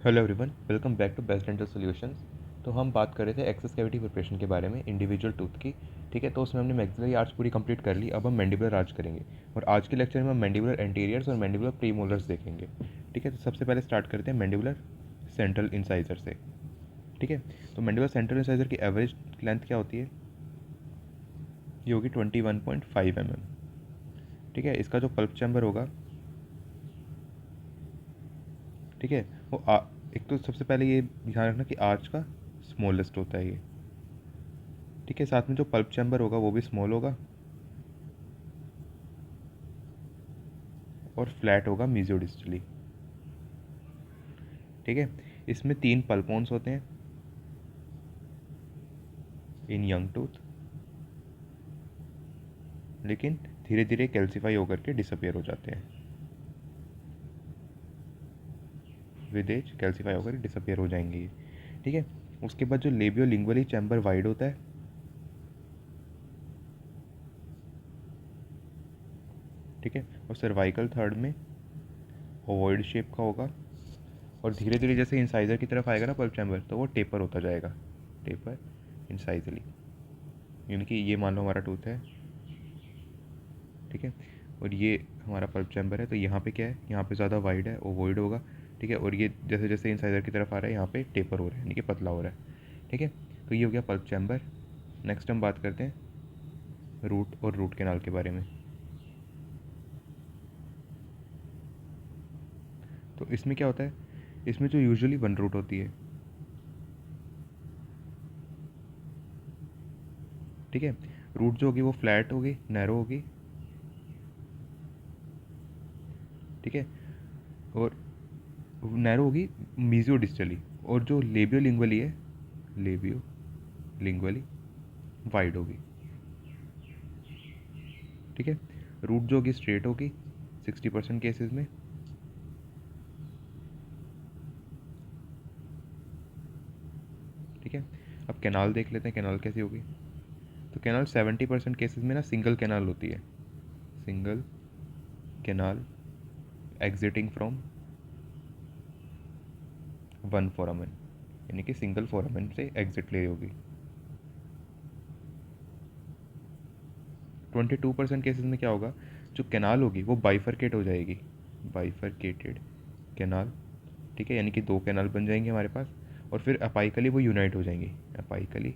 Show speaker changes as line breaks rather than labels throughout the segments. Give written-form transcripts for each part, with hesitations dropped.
Hello everyone, welcome back to best dental solutions. तो हम बात कर रहे थे एक्सेस कैविटी प्रिपरेशन के बारे में इंडिविजुअल टूथ की। ठीक है, तो उसमें हमने मैक्सिलरी आर्च पूरी कंप्लीट कर ली। अब हम मैंडिबुलर आर्च करेंगे और आज के लेक्चर में हम मैंडिबुलर एंटीरियर्स और मैंडिबुलर प्रीमोलर्स देखेंगे। ठीक है, तो सबसे पहले स्टार्ट करते हैं मैंडिबुलर सेंट्रल इंसाइजर से। ठीक है, तो मैंडिबुलर सेंट्रल इंसाइजर की एवरेज लेंथ क्या होती है? ये होगी 21.5 mm। ठीक है, इसका जो पल्प चैम्बर होगा, ठीक है, वो एक तो सबसे पहले ये ध्यान रखना कि आर्च का स्मॉलेस्ट होता है ये। ठीक है, साथ में जो पल्प चैम्बर होगा वो भी स्मॉल होगा और फ्लैट होगा मीजियोडिस्टली। ठीक है, इसमें 3 पल्पोन्स होते हैं इन यंग टूथ, लेकिन धीरे धीरे कैल्सीफाई होकर के डिसअपियर हो जाते हैं। विद एज कैल्सीफाई होकर डिसअपियर हो जाएंगे ये। ठीक है, उसके बाद जो लेबियो लिंगुअली चैम्बर वाइड होता है, ठीक है, और सर्वाइकल थर्ड में ओवॉइड शेप का होगा और धीरे धीरे जैसे इंसाइजर की तरफ आएगा ना पल्प चैम्बर, तो वो टेपर होता जाएगा, टेपर इंसाइजली। यानी कि ये मान लो हमारा टूथ है, ठीक है, और ये हमारा पल्प चैम्बर है, तो यहाँ पे क्या है, यहाँ पे ज़्यादा वाइड है, ओवॉइड होगा। ठीक है, और ये जैसे जैसे इंसाइजर की तरफ आ रहा है यहाँ पे टेपर हो रहा है, यानी कि पतला हो रहा है। ठीक है, तो ये हो गया पल्प चैम्बर। नेक्स्ट हम बात करते हैं रूट और रूट कैनाल के बारे में। तो इसमें क्या होता है, इसमें जो यूजुअली वन रूट होती है, ठीक है, रूट जो होगी वो फ्लैट होगी, नैरो होगी, ठीक है, और नैरो होगी मीजियो डिस्टली, और जो लेबियो लिंगुअली है, लेबियो लिंगुअली वाइड होगी। ठीक है, रूट जो होगी स्ट्रेट होगी 60% केसेस में। ठीक है, अब कैनाल देख लेते हैं, कैनाल कैसी होगी। तो कैनाल 70% केसेस में ना सिंगल कैनाल होती है, single canal exiting from one foramen, यानी कि सिंगल फोरामेन से एग्जिट ले रही होगी। 22% केसेस में क्या होगा, जो कैनाल होगी वो बाइफरकेट हो जाएगी, बाइफरकेटेड कैनाल। ठीक है, यानी कि 2 कैनाल बन जाएंगे हमारे पास, और फिर अपाइकली वो यूनाइट हो जाएंगी, अपाइकली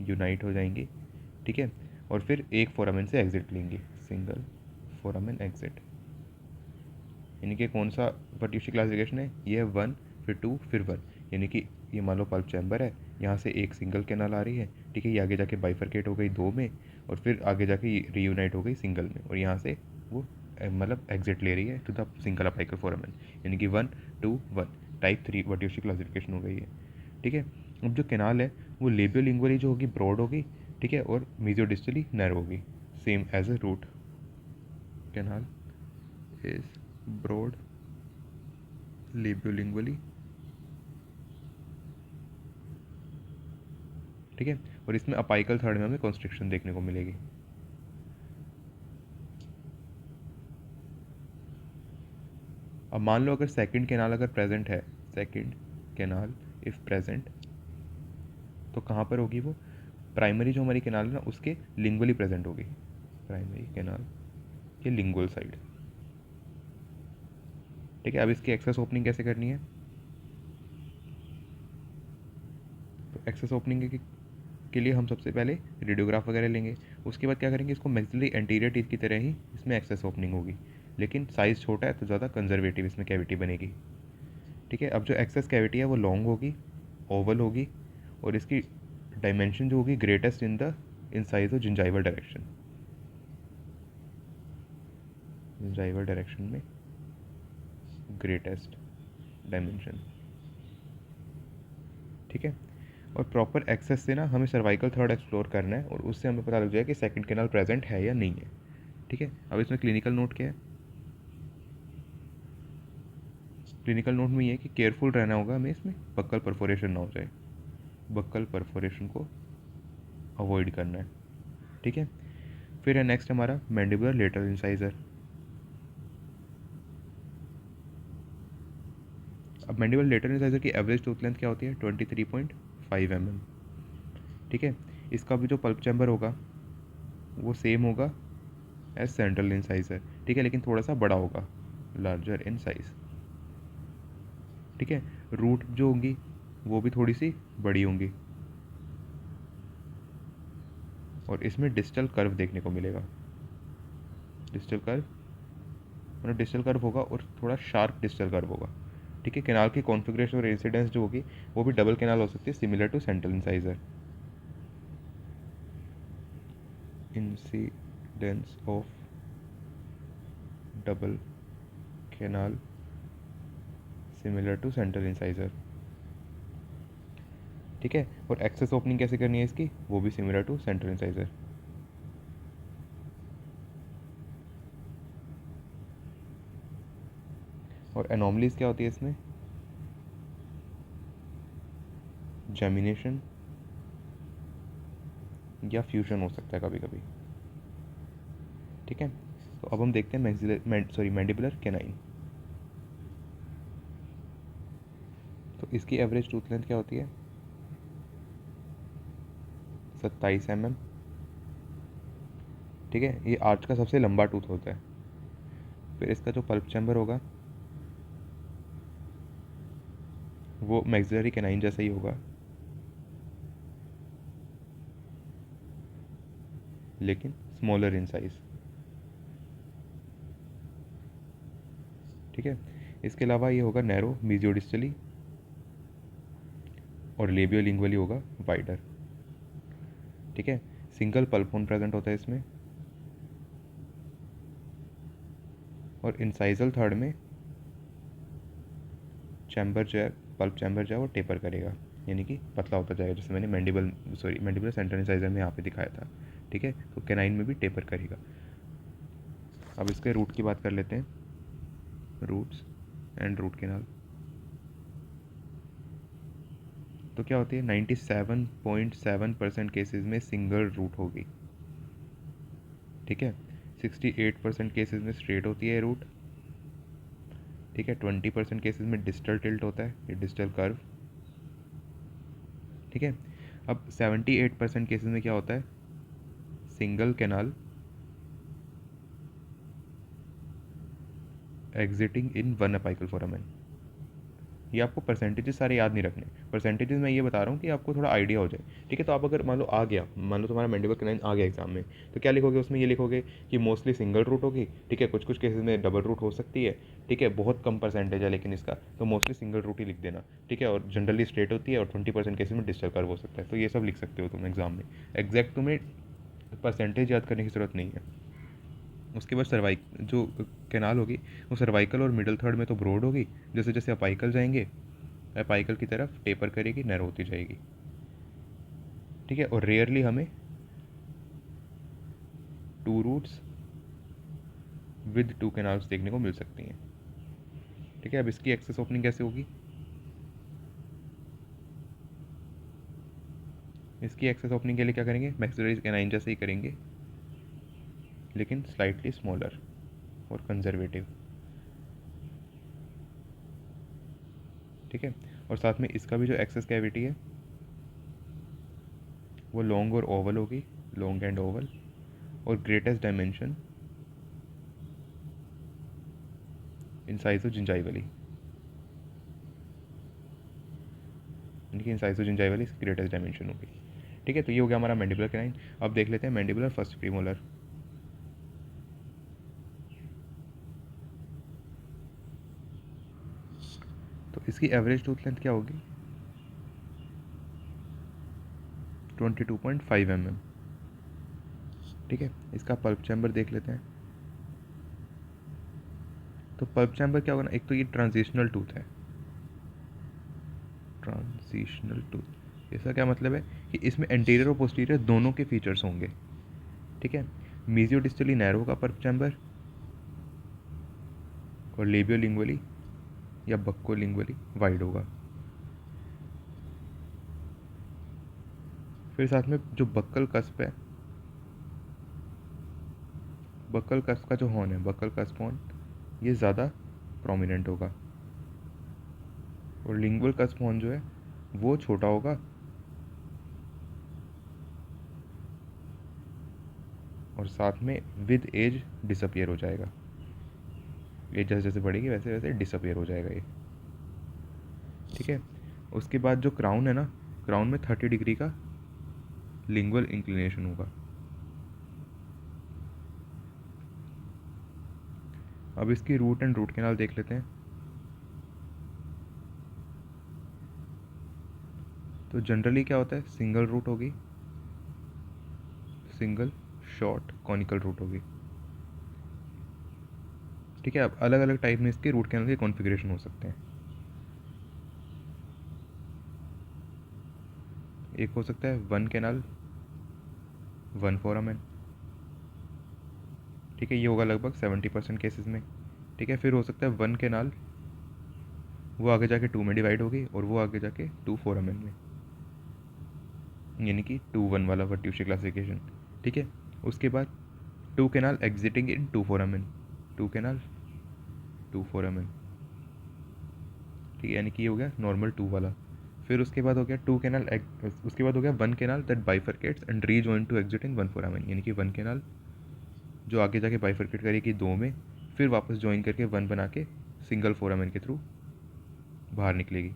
यूनाइट हो जाएंगी। ठीक है, और फिर एक फोरामेन से एग्जिट लेंगी, सिंगल फोरामेन एग्जिट। यानी कि कौन सा वर्टिश क्लासिफिकेशन है, ये है 1 फिर 2 फिर 1। यानी कि ये मान लो पल्प चैम्बर है, यहाँ से एक सिंगल कैनाल आ रही है, ठीक है, ये आगे जाके बाइफरकेट हो गई 2 में, और फिर आगे जाके रीयूनाइट हो गई सिंगल में, और यहाँ से वो मतलब एग्जिट ले रही है to the single apical foramen, यानी कि 1 2 1। टाइप 3 वर्टिश क्लासिफिकेशन हो गई है। ठीक है, अब जो कैनाल है वो लेबियोलिंगुअली जो होगी ब्रॉड होगी, ठीक है, और मीजियोडिस्टली नैरो होगी, same as a root. Canal is broad labiolingually, ठीक है, और इसमें अपाइकल थर्ड में हमें कॉन्स्ट्रिक्शन देखने को मिलेगी। अब मान लो अगर सेकंड कैनाल अगर प्रेजेंट है, सेकंड कैनाल इफ़ प्रेजेंट, तो कहाँ पर होगी वो, प्राइमरी जो हमारी कैनाल है ना उसके लिंगुअली प्रेजेंट होगी, प्राइमरी कैनाल के लिंगुअल साइड। ठीक है, अब इसकी एक्सेस ओपनिंग कैसे करनी है, तो एक्सेस ओपनिंग के लिए हम सबसे पहले रेडियोग्राफ वगैरह लेंगे। उसके बाद क्या करेंगे, इसको मैक्सिलरी एंटीरियर टीथ की तरह ही इसमें एक्सेस ओपनिंग होगी, लेकिन साइज़ छोटा है तो ज़्यादा कंजर्वेटिव इसमें कैविटी बनेगी। ठीक है, अब जो एक्सेस कैविटी है वो लॉन्ग होगी, ओवल होगी, और इसकी डायमेंशन जो होगी greatest in size of gingival direction, gingival direction में ग्रेटेस्ट डायमेंशन। ठीक है, और प्रॉपर एक्सेस से ना हमें सर्वाइकल थर्ड एक्सप्लोर करना है, और उससे हमें पता लग जाए कि सेकंड कैनाल प्रेजेंट है या नहीं है। ठीक है, अब इसमें क्लिनिकल नोट क्या है, क्लिनिकल नोट में ये है कि केयरफुल रहना होगा हमें, इसमें बक्कल परफोरेशन ना हो जाए, बक्कल परफोरेशन को अवॉइड करना है। ठीक है, फिर है नेक्स्ट हमारा मैंडिबुलर लेटरल इंसाइजर। अब मैंडिबल लेटर इंसाइजर की एवरेज टूथ लेंथ क्या होती है? 23.5 mm। ठीक है, इसका भी जो पल्प चैम्बर होगा वो सेम होगा एज सेंट्रल इंसाइजर, ठीक है, लेकिन थोड़ा सा बड़ा होगा, लार्जर इन साइज। ठीक है, रूट जो होंगी वो भी थोड़ी सी बड़ी होंगी, और इसमें डिस्टल कर्व देखने को मिलेगा। डिस्टल कर्व मतलब डिस्टल कर्व होगा और थोड़ा शार्प डिस्टल कर्व होगा। ठीक है, कैनाल की कॉन्फ़िगरेशन और इंसिडेंस जो होगी वो भी डबल कैनाल हो सकती है, similar to central incisor. Incidence of double canal similar to central incisor. ठीक है, और एक्सेस ओपनिंग कैसे करनी है इसकी, वो भी सिमिलर टू सेंट्रल इंसाइजर। और एनॉमलीज क्या होती है इसमें? जेमिनेशन या फ्यूजन हो सकता है कभी कभी। ठीक है, तो अब हम देखते हैं मैंडिबुलर कैनाइन। तो इसकी एवरेज टूथ लेंथ क्या होती है? 27 mm। ठीक है, ये आर्च का सबसे लंबा टूथ होता है। फिर इसका जो पल्प चैम्बर होगा वो मैक्सिलरी कैनाइन जैसा ही होगा, लेकिन स्मॉलर इन साइज। ठीक है, इसके अलावा ये होगा नैरो मीजियोडिस्टली, और लेबियोलिंगुअली होगा वाइडर। ठीक है, सिंगल पल्प होन प्रेजेंट होता है इसमें, और इंसाइजल थर्ड में चैम्बर जो है, पल्प चैम्बर जो है वो टेपर करेगा, यानी कि पतला होता जाएगा, जैसे मैंने मैंडिबल सेंट्रल इंसाइजर में यहाँ पे दिखाया था। ठीक है, तो कैनाइन में भी टेपर करेगा। अब इसके रूट की बात कर लेते हैं, रूट्स एंड रूट कैनाल। तो क्या होती है, 97.7% केसेस में सिंगल रूट होगी। ठीक है, 68% केसेस में स्ट्रेट होती है रूट। ठीक है, 20% केसेस में डिस्टल टिल्ट होता है, ये डिस्टल कर्व। ठीक है, अब 78% केसेस में क्या होता है, single canal exiting in one apical foramen. ये आपको परसेंटेजेस सारे याद नहीं रखने, परसेंटेजेस मैं ये बता रहा हूँ कि आपको थोड़ा आइडिया हो जाए। ठीक है, तो आप अगर मान लो आ गया, मान लो तुम्हारा मैंडिबल कैनाइन आ गया एग्जाम में, तो क्या लिखोगे उसमें? ये लिखोगे कि मोस्टली सिंगल रूट होगी। ठीक है, कुछ कुछ केसेस में डबल रूट हो सकती है। ठीक है, बहुत कम परसेंटेज है लेकिन इसका, तो मोस्टली सिंगल रूट ही लिख देना। ठीक है, और जनरली स्ट्रेट होती है, और 20% केसेस में डिस्टल कर्व हो सकता है। तो ये सब लिख सकते हो तुम एग्जाम में, एग्जैक्ट तुम्हें परसेंटेज याद करने की ज़रूरत नहीं है। उसके बाद जो कैनाल होगी वो सर्वाइकल और मिडल थर्ड में तो ब्रॉड होगी, जैसे जैसे अपाइकल जाएंगे अपाइकल की तरफ टेपर करेगी, नैरो होती जाएगी। ठीक है, और रेयरली हमें two roots with two canals देखने को मिल सकती हैं। ठीक है, अब इसकी एक्सेस ओपनिंग कैसे होगी? इसकी एक्सेस ओपनिंग के लिए क्या करेंगे, मैक्सिलरी कैनाइन जैसे ही करेंगे, लेकिन स्लाइटली स्मॉलर और कंजर्वेटिव। ठीक है, और साथ में इसका भी जो एक्सेस कैविटी है वो लॉन्ग और ओवल होगी, लॉन्ग एंड ओवल, और ग्रेटेस्ट डायमेंशन इंसाइजो जिंजाइवली, यानी कि इंसाइजो जिंजाइवली ग्रेटेस्ट डायमेंशन होगी। ठीक है, तो ये हो गया हमारा मैंडिबुलर कैनाइन। अब देख लेते हैं मैंडिबुलर फर्स्ट प्रीमोलर। तो इसकी एवरेज टूथ लेंथ क्या होगी? 22.5 mm। ठीक है, इसका पल्प चैम्बर देख लेते हैं। तो पल्प चैम्बर क्या होगा ना, एक तो ये ट्रांजिशनल टूथ है, ट्रांजिशनल टूथ, इसका क्या मतलब है कि इसमें एंटीरियर और पोस्टीरियर दोनों के फीचर्स होंगे। ठीक है, मीजियो डिस्टली नैरो होगा पल्प चैम्बर, और लेबियो लिंगुअली या बक्को लिंगुअली वाइड होगा। फिर साथ में जो बक्कल कस्प है, बक्कल कस्प का जो हॉर्न है, बक्कल कस्प हॉर्न, ये ज़्यादा प्रोमिनेंट होगा। और लिंगुअल कस्प हॉर्न जो है वो छोटा होगा और साथ में विद एज डिसअपियर हो जाएगा। एज जैसे जैसे बढ़ेगी वैसे वैसे डिसअपियर हो जाएगा ये, ठीक है। उसके बाद जो क्राउन है ना, क्राउन में 30 डिग्री का लिंगुअल इंक्लिनेशन होगा। अब इसकी रूट एंड रूट कैनाल देख लेते हैं। तो जनरली क्या होता है, सिंगल रूट होगी, सिंगल शॉर्ट कॉनिकल रूट होगी, ठीक है। अब अलग अलग टाइप में इसके रूट कैनल के कॉन्फ़िगरेशन हो सकते हैं। एक हो सकता है वन कैनाल वन फोरामेन, ठीक है, ये होगा लगभग 70% केसेस में, ठीक है। फिर हो सकता है वन कैनाल, वो आगे जाके टू में डिवाइड होगी और वो आगे जाके टू फोरामेन में, यानी कि 2-1 वाला वर्ट्यूशी क्लासिफिकेशन, ठीक है। उसके बाद two canal exiting in two foramen, two canal two foramen, ठीक है, यानी कि ये हो गया नॉर्मल टू वाला। फिर उसके बाद हो गया टू कैनाल, उसके बाद हो गया one canal that bifurcates and rejoin to exit in one foramen, यानी कि वन कैनाल जो आगे जाके बाइफरकेट करेगी दो में, फिर वापस ज्वाइन करके वन बना के सिंगल फोरामेन के थ्रू बाहर निकलेगी,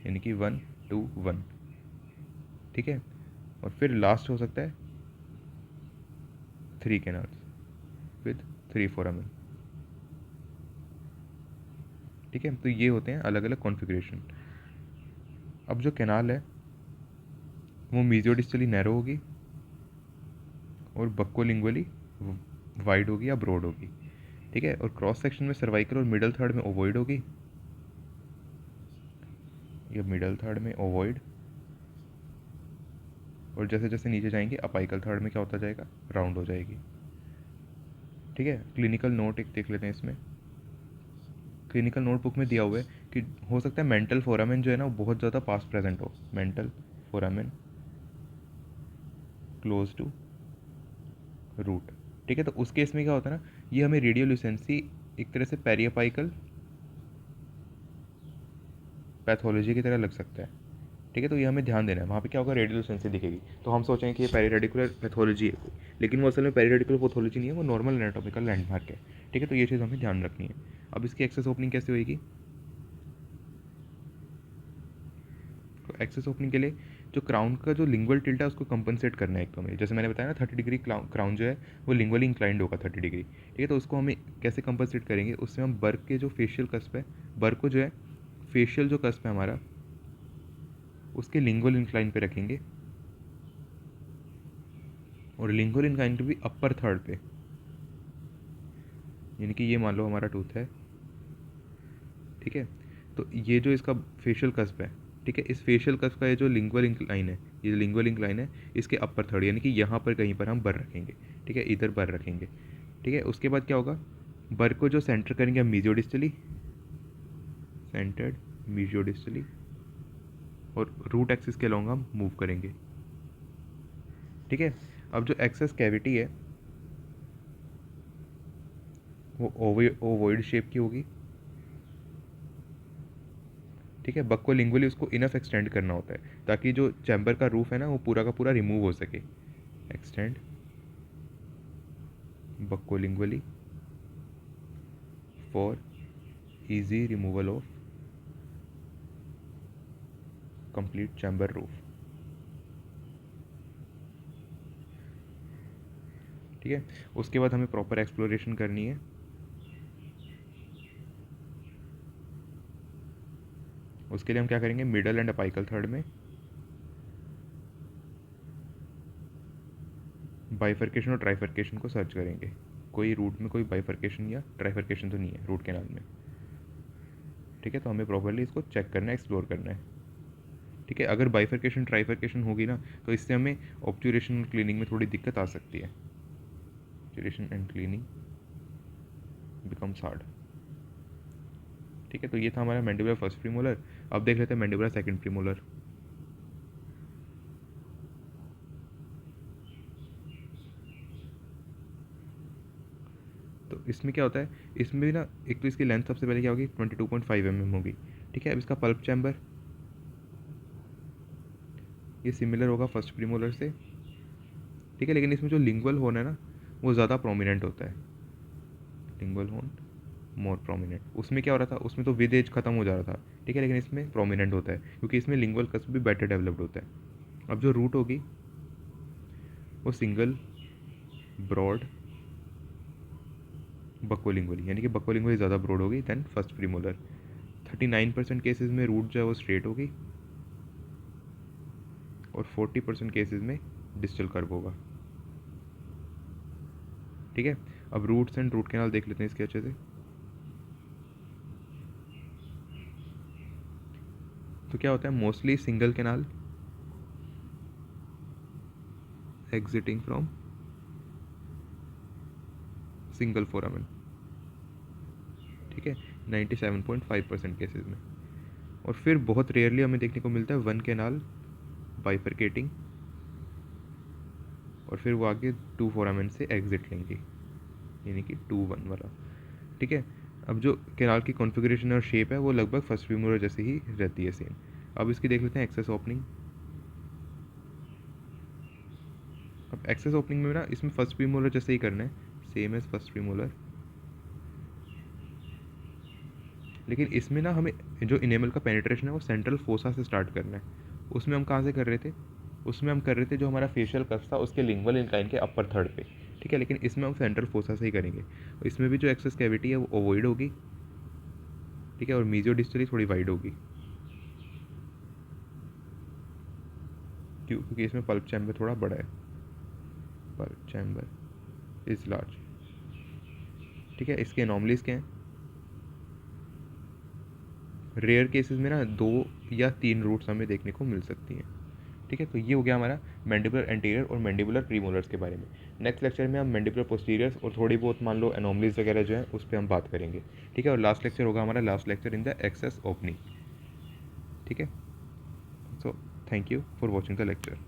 यानी कि 1-2-1, ठीक है। और फिर लास्ट हो सकता है three canals with three foramen, ठीक है। तो ये होते हैं अलग अलग कॉन्फ़िगरेशन। अब जो कैनाल है वो मीजियोडिस्टली नैरो होगी और बक्कोलिंगुअली वाइड होगी या ब्रॉड होगी, ठीक है। और क्रॉस सेक्शन में सर्वाइकल और मिडल थर्ड में ओवॉइड होगी, या मिडल थर्ड में ओवॉइड, और जैसे जैसे नीचे जाएंगे अपाइकल थर्ड में क्या होता जाएगा, राउंड हो जाएगी, ठीक है। क्लिनिकल नोट एक देख लेते हैं इसमें। क्लिनिकल नोटबुक में दिया हुआ है कि हो सकता है मेंटल फोरामेन जो है ना वो बहुत ज़्यादा पास्ट प्रेजेंट हो, mental foramen close to root, ठीक है। तो उस केस में क्या होता है ना, ये हमें रेडियोल्यूसेंसी एक तरह से पेरियोपाइकल पैथोलॉजी की तरह लग सकता है, ठीक है। तो ये हमें ध्यान देना है, वहाँ पे क्या होगा, रेडियोल्यूसेंसी दिखेगी तो हम सोचेंगे कि ये पेरीरेडिकुलर पैथोलॉजी है कोई, लेकिन वो असल में पेरीरेडिकुलर पैथोलॉजी नहीं है, वो नॉर्मल एनाटॉमिकल लैंडमार्क है, ठीक है। तो ये चीज़ हमें ध्यान रखनी है। अब इसकी एक्सेस ओपनिंग कैसे होगी, तो एक्सेस ओपनिंग के लिए जो क्राउन का जो लिंगुअल टिल्ट है उसको कंपनसेट करना है एक, तो हमें जैसे मैंने बताया ना 30 डिग्री क्राउन जो है वो लिंगुअली इंक्लाइंड होगा 30 डिग्री, ठीक है। तो उसको हमें कैसे कंपनसेट करेंगे, उससे हम बर्ग के जो फेशियल कस्प है, बर्ग को जो है फेशियल जो कस्प है हमारा उसके लिंगुअल इंक्लाइन पे रखेंगे और लिंगुअल इंक्लाइन पे भी अपर थर्ड पे, यानी कि ये मान लो हमारा टूथ है, ठीक है। तो ये जो इसका फेशियल कस्प है, ठीक है, इस फेशियल कस्प का ये जो लिंगुअल इंक्लाइन है, ये जो लिंगुअल इंक्लाइन है इसके अपर थर्ड, यानी कि यहाँ पर कहीं पर हम बर रखेंगे, ठीक है, इधर बर रखेंगे, ठीक है। उसके बाद क्या होगा, बर को जो सेंटर करेंगे हम मीजियोडिस्टली, सेंटर्ड मीजियोडिस्टली, और रूट एक्सिस के लॉन्ग हम मूव करेंगे, ठीक है। अब जो एक्सेस कैविटी है वो ओवॉइड शेप की होगी, ठीक है। बक को लिंगुअली उसको इनफ एक्सटेंड करना होता है ताकि जो चैम्बर का रूफ है ना वो पूरा का पूरा रिमूव हो सके, extend buccolingually for easy removal of complete chamber roof, ठीक है। उसके बाद हमें प्रॉपर एक्सप्लोरेशन करनी है। उसके लिए हम क्या करेंगे, मिडल एंड अपाइकल थर्ड में बाइफर्केशन और ट्राइफर्केशन को सर्च करेंगे, कोई रूट में कोई बाइफर्केशन या ट्राइफर्केशन तो नहीं है रूट कैनाल में, ठीक है। तो हमें प्रॉपरली इसको चेक करना है, एक्सप्लोर करना है, ठीक है। अगर बाइफर्केशन ट्राइफर्केशन होगी ना तो इससे हमें ऑब्जर्वेशन और क्लीनिंग में थोड़ी दिक्कत आ सकती है, observation and cleaning becomes hard, ठीक है। तो ये था हमारा मैंडिबुलर फर्स्ट प्रीमोलर। अब देख लेते हैं मैंडिबुलर सेकंड प्रीमोलर। तो इसमें क्या होता है, इसमें भी ना एक तो इसकी लेंथ सबसे पहले क्या होगी 22.5 mm होगी, ठीक है। अब इसका पल्प चैम्बर ये सिमिलर होगा फर्स्ट प्रीमोलर से, ठीक है, लेकिन इसमें जो लिंगुअल होन है ना वो ज़्यादा प्रोमिनेंट होता है, लिंगुअल होन मोर प्रोमिनेंट। उसमें क्या हो रहा था, उसमें तो विद एज खत्म हो जा रहा था, ठीक है, लेकिन इसमें प्रोमिनेंट होता है क्योंकि इसमें लिंगुअल कस्प भी बेटर डेवलप्ड होता है। अब जो रूट होगी वो सिंगल ब्रॉड बकोलिंगुअली, यानी कि बकोलिंगुअली ज़्यादा ब्रॉड होगी दैन फर्स्ट प्रीमोलर। 39% केसेस में रूट जो है वो स्ट्रेट होगी और 40% केसेस में डिस्टल कर्व होगा, ठीक है। अब रूट्स एंड रूट कैनाल देख लेते हैं इसके अच्छे से। तो क्या होता है, mostly single canal exiting from single foramen, ठीक है, 97.5% केसेस में। और फिर बहुत रेयरली हमें देखने को मिलता है वन कैनाल बाइफरकेटिंग और फिर वो आगे टू फोरामेन से एग्जिट लेंगे, यानी कि 2-1 वाला, ठीक है। अब जो कैनाल की कॉन्फ़िगरेशन और शेप है वो लगभग फर्स्ट प्रीमोलर जैसे ही रहती है सेम। अब इसकी देख लेते हैं एक्सेस ओपनिंग। अब एक्सेस ओपनिंग में ना इसमें फर्स्ट प्रीमोलर जैसे ही करना है, सेम एज फर्स्ट प्रीमोलर, लेकिन इसमें ना हमें जो इनेमल का पेनिट्रेशन है वो सेंट्रल फोसा से स्टार्ट करना है। उसमें हम कहाँ से कर रहे थे, उसमें हम कर रहे थे जो हमारा फेशियल कफ था उसके लिंगुअल इंक्लाइन के अपर थर्ड पे, ठीक है, लेकिन इसमें हम सेंट्रल फोसा से ही करेंगे। इसमें भी जो एक्सेस कैविटी है वो ओवॉइड होगी, ठीक है, और मीजियो डिस्टली थोड़ी वाइड होगी, क्योंकि इसमें पल्प चैम्बर थोड़ा बड़ा है, पल्प चैम्बर इज लार्ज, ठीक है। इसके एनॉमलीज क्या हैं, रेयर केसेस में ना 2 या 3 रूट्स हमें देखने को मिल सकती हैं, ठीक है। तो ये हो गया हमारा मैंडिबुलर एंटीरियर और मैंडिबुलर प्रीमोलर्स के बारे में। नेक्स्ट लेक्चर में हम मैंडिबुलर पोस्टीरियर्स और थोड़ी बहुत मान लो एनोमलीज वगैरह जो है उस पर हम बात करेंगे, ठीक है। और लास्ट लेक्चर होगा हमारा last lecture in the access opening, ठीक है। So thank you for watching the lecture.